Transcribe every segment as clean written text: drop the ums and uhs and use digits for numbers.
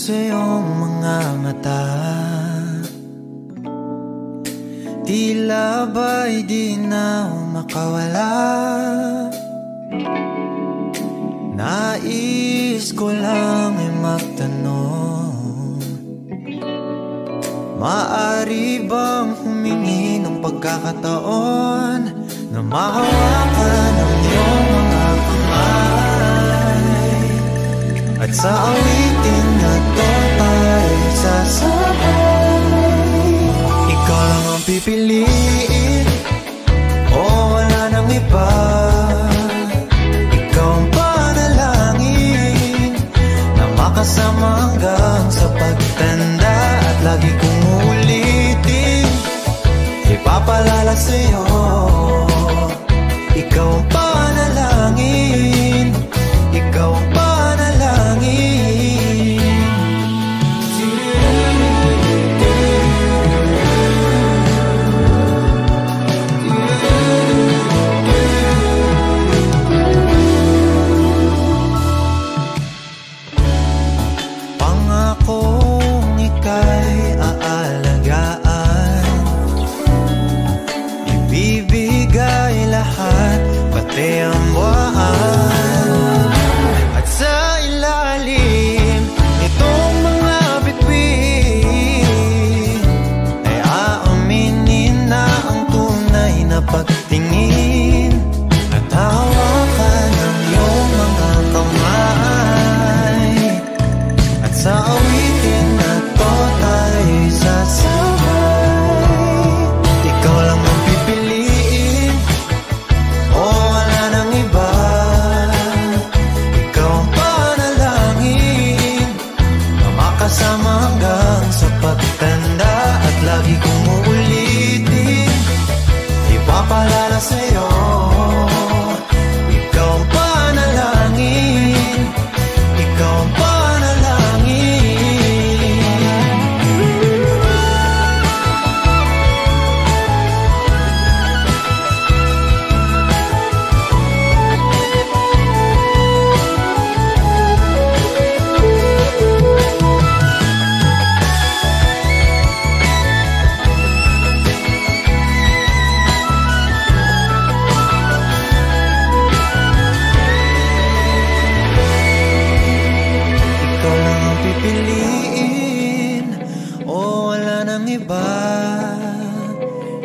sa iyong mga mata, tila ba'y di na makawala. Nais ko lang ay magtanong, maaari bang humingi ng pagkakataon na mahawakan ang iyong mga kamay, at sa awitin na to tayo sasabay. Ikaw lang ang pipiliin, o wala nang iba. Ikaw ang panalangin na makasama hanggang sa pagtanda, at lagi kong uulitin, ipapalala sa'yo. Ikaw ang panalangin, ikaw ang panalangin. Pangakong ika'y aalagaan, ibibigay lahat, pati ang buwan. At sa ilalim nitong mga bituin ay aaminin na ang tunay na pagtingin, at hawakan ang iyong mga kamay, at sa awitin na to tayo'y sasabay. Ikaw lang ang pipiliin, o wala nang iba. Ikaw ang panalangin na makasama hanggang sa pagtanda, at lagi kong uulitin, ipapalala sa'yo. Ikaw ang panalangin, ikaw ang panalangin. Ikaw lang ang pipiliin, o wala nang iba.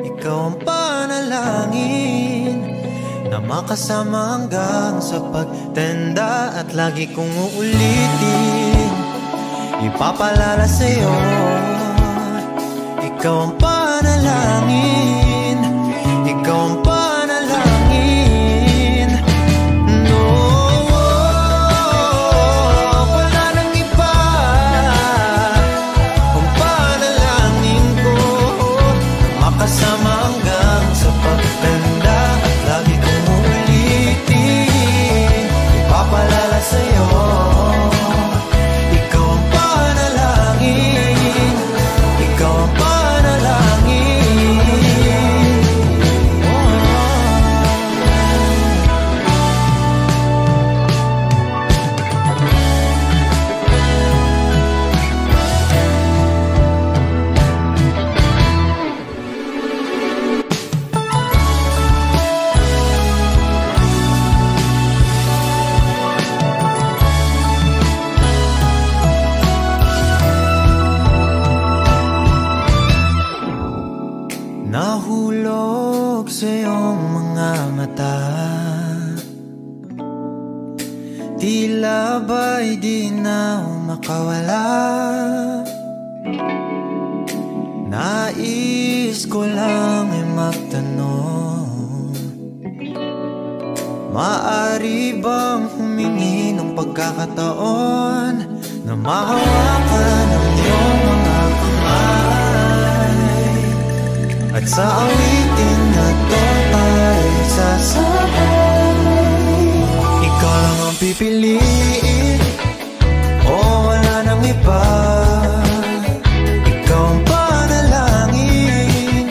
Ikaw ang panalangin na makasama hanggang sa pagtanda, at lagi kong uulitin, ipapalala sa'yo. Ikaw ang panalangin, ikaw ang panalangin. No, wala nang iba. Ang panalangin ko, makasama hanggang sa pagtanda, at lagi kong uulitin, ipapalala sa'yo. Ikaw ang panalangin, ikaw ang panalangin. Nahulog sa iyong mga mata, tila ba'y di na makawala. Nais ko lang ay magtanong, maaari bang humingi ng pagkakataon na mahawakan ang iyong mga kamay, at sa awitin na to tayo'y sasabay. Ikaw lang ang pipiliin, o wala nang iba. Ikaw ang panalangin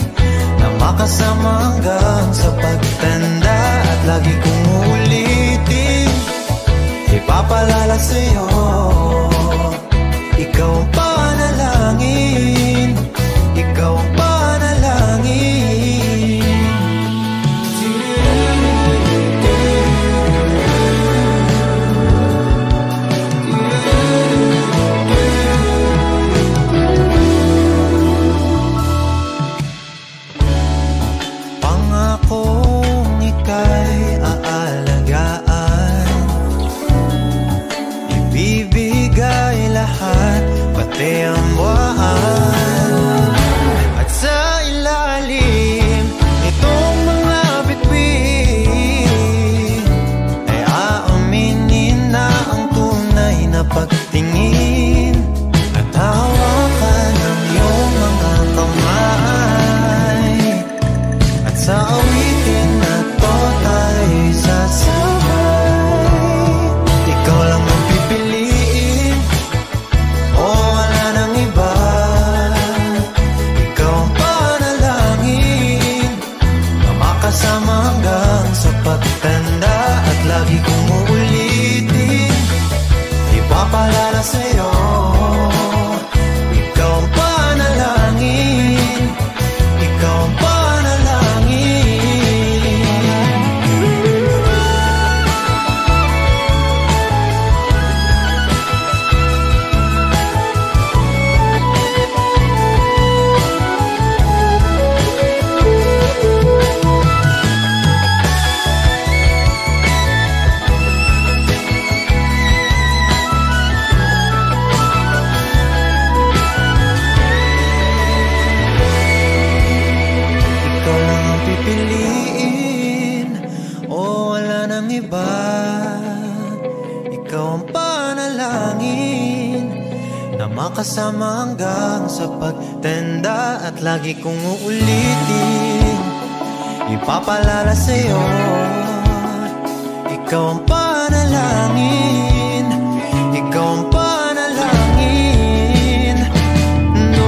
na makasama hanggang sa pagtanda, at lagi kong uulitin, ipapalala sa'yo. Ikaw ipapalala sa'yo. Ikaw ang panalangin, ikaw ang panalangin. Makasama hanggang sa pagtanda at lagi kong uulitin, ipapalala sa'yo. Ikaw ang panalangin, ikaw ang panalangin. No,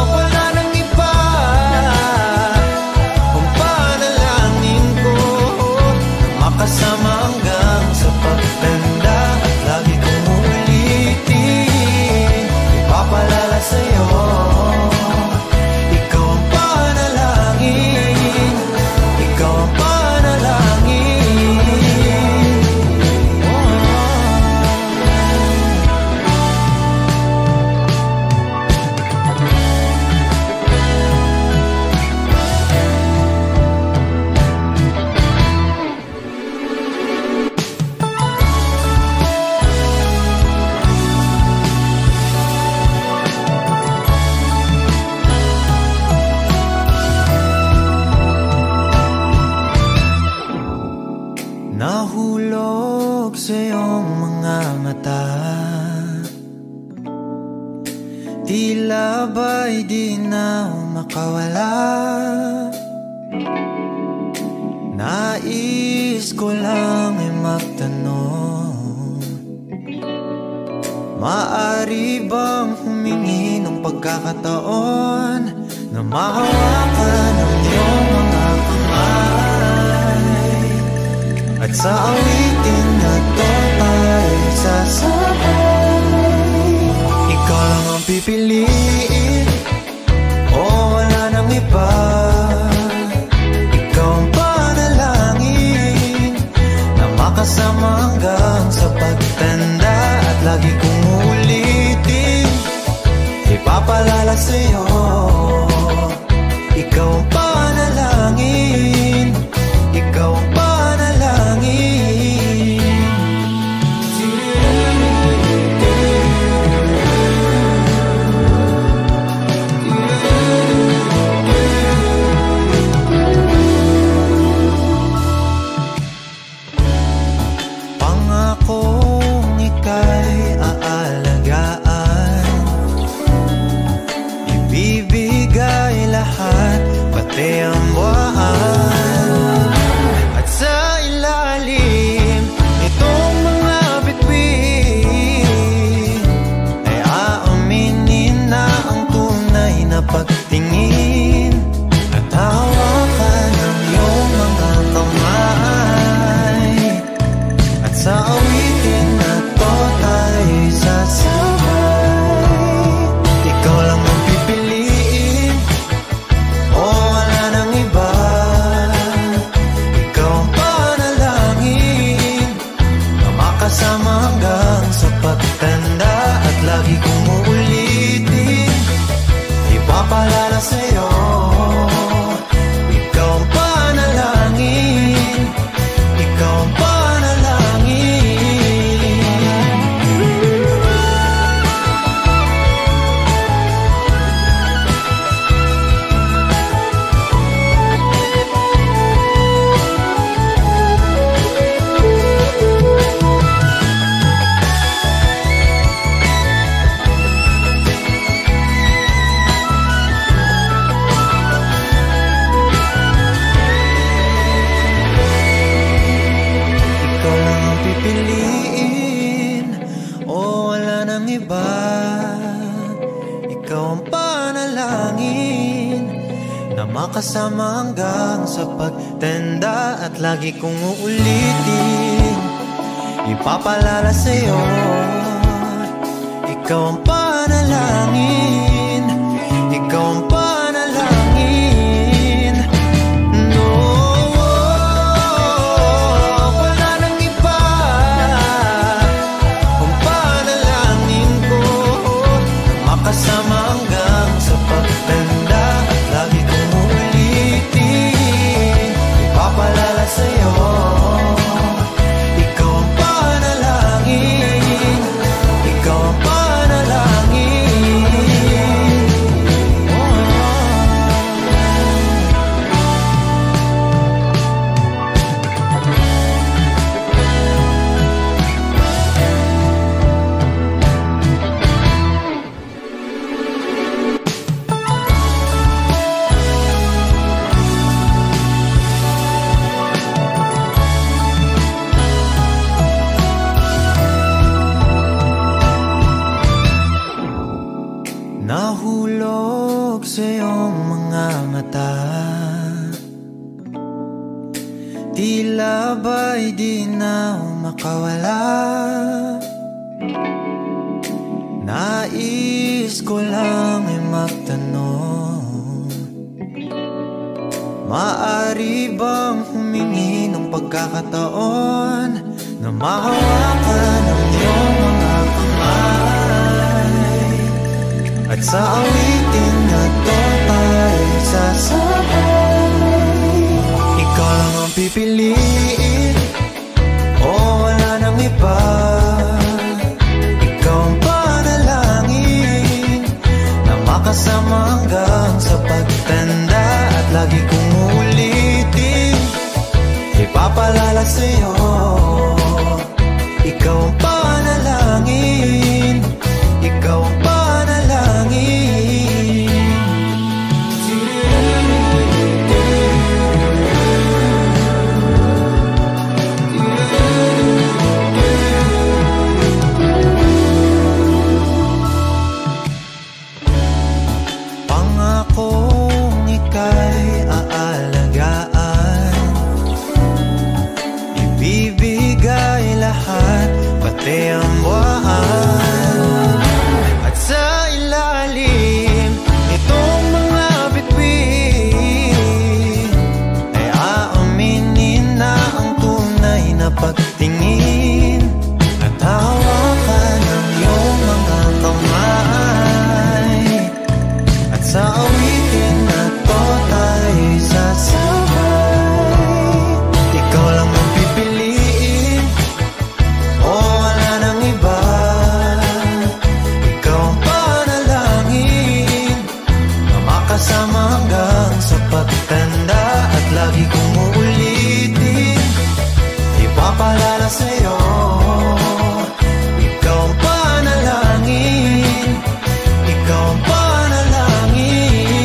wala nang iba, ang panalangin ko. Makasama hanggang sa pagtanda at lagi kong ipapalala sa'yo. Ikaw ang panalangin, ikaw ang panalangin. Nahulog sa iyong mga mata, tila ba'y di na makawala. Nais ko lang ay magtanong, maaari bang humingi ng pagkakataon na mahawakan ang iyong mga kamay? At sa awitin na to ay sasabay. Ikaw lang ang pipiliin, o wala nang iba. Ikaw ang panalangin na makasama hanggang sa pagtanda at lagi kong uulitin, ipapalala sa'yo. Ikaw ang panalangin, ikaw ang panalangin. Pangakong ika'y aalagaan, ibibigay lahat, pati ang buwan. At sa ilalim itong mga bituin ay aaminin na ang tunay na pagtingin at hawakan ang iyong mga kamay. At sa awitin na to tayo sasabay. Ikaw lang ang pipiliin, o wala nang iba. Ikaw ang panalangin na makasama hanggang sa pagtanda at lagi kong uulitin, ipapalala sa'yo. Ikaw ang panalangin, ikaw ang panalangin. Pipiliin, o wala nang iba. Ikaw ang panalangin na makasama hanggang sa pagtanda at lagi kong uulitin, ipapalala sa'yo. Ikaw ang panalangin, ikaw ang panalangin. No, wala nang iba. Ang panalangin ko, makasama hanggang sa pagtanda. At lagi kong ulitin, ipapalala sa'yo. Ikaw ang panalangin, ikaw ang panalangin. Nahulog sa iyong mga mata, tila ba'y di na makawala. Nais ko lang ay magtanong, maaari bang humingi ng pagkakataon na mahawakan ang iyong mga kamay? At sa awitin na to tayo sasabay. Ikaw lang ang pipiliin, o wala nang iba. Ikaw ang panalangin na makasama hanggang sa pagtanda. At lagi kong uulitin, ipapalala sa'yo. Ikaw ang panalangin, ikaw ang panalangin. Pangakong ika'y aalagaan, ibibigay lahat, pati ang buwan. At sa ilalim nitong mga bituin ay aaminin na ang tunay na pagtingin. At hawakan ang iyong mga kamay. At sa awitin na to tayo sasabay. Ikaw lang ang pipiliin, o wala nang iba. Ikaw ang panalangin na makasama hanggang sa pagtanda. At lagi kong uulitin, ipapalala sa'yo. Ikaw ang panalangin, ikaw ang panalangin.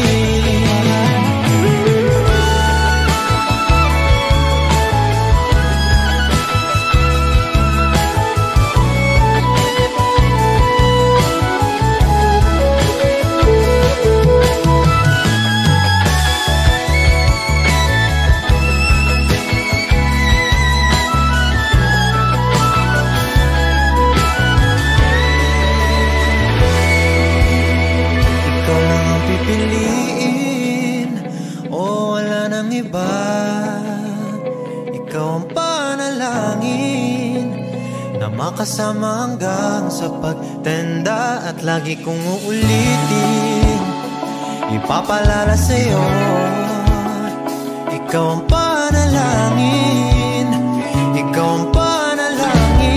Pipiliin, o wala nang iba. Ikaw ang panalangin na makasama hanggang sa pagtanda. At lagi kong uulitin, ipapalala sa'yo. Ikaw ang panalangin, ikaw ang panalangin.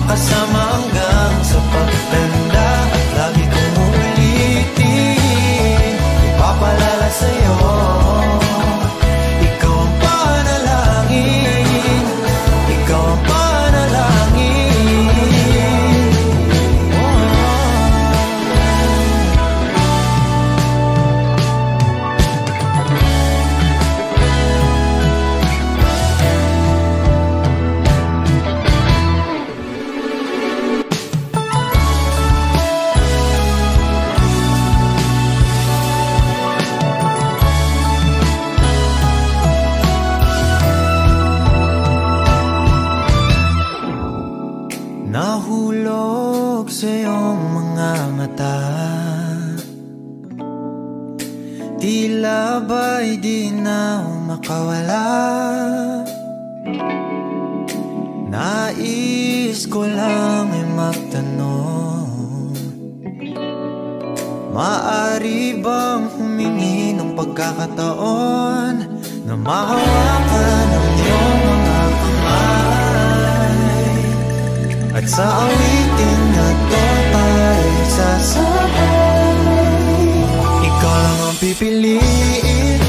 Kasama hanggang sa pagtanda. At lagi kong uulitin, ipapalala sa'yo. Ikaw ang panalangin, ikaw ang panalangin. sa iyong mga mata, tila ba'y di na makawala. Nais ko lang ay magtanong, maaari bang humingi ng pagkakataon na mahawakan ang iyong mga kamay, at sa awitin na to tayo sasabay. Ikaw lang ang pipiliin,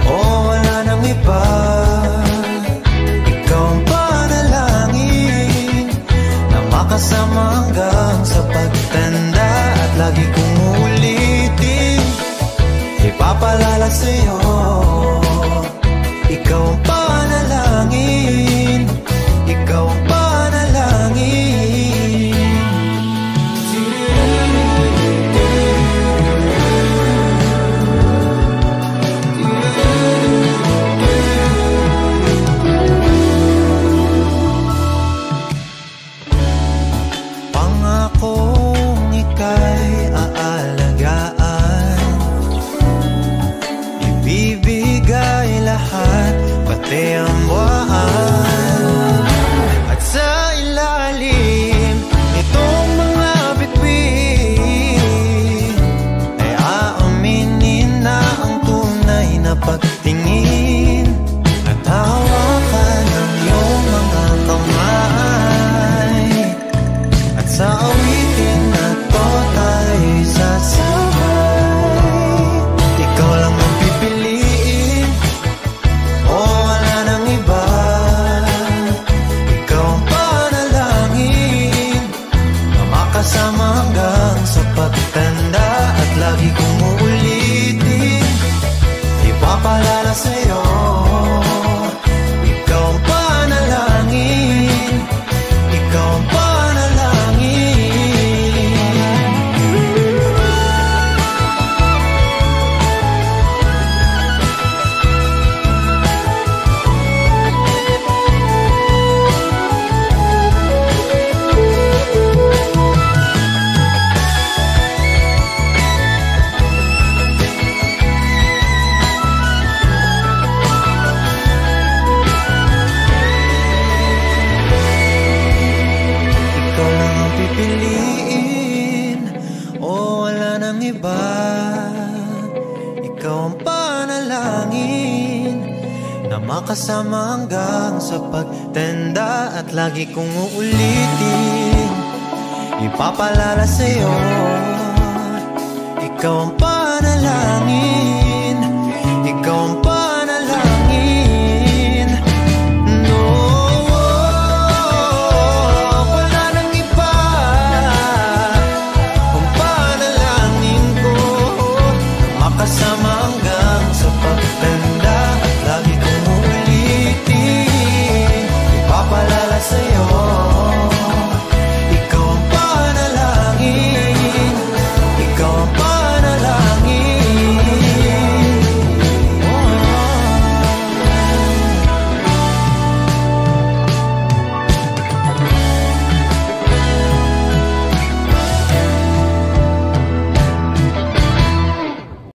o wala nang iba. Ikaw ang panalangin na makasama hanggang sa pagtanda, at lagi kong uulitin, ipapalala sa'yo. Ikaw ang panalangin, ikaw ang panalangin. Pangakong ika'y aalagaan, ibibigay lahat, pati ang buwan. At sa ilalim nitong mga bituin ay aaminin na ang tunay na pagtingin, at hawakan ang iyong mga kamay, at sa awitin na to tayo sasabay. Ikaw lang ang pipiliin, o wala nang iba. Ikaw ang panalangin na makasama hanggang sa pagtanda, at lagi kong uulitin, ipapalala sa'yo. Ikaw ang panalangin, ikaw ang panalangin. Ikaw lang ang pipiliin, o wala nang iba. Ikaw ang panalangin na makasama hanggang sa pagtanda, at lagi kong uulitin, ipapalala sa'yo. Ikaw ang panalangin.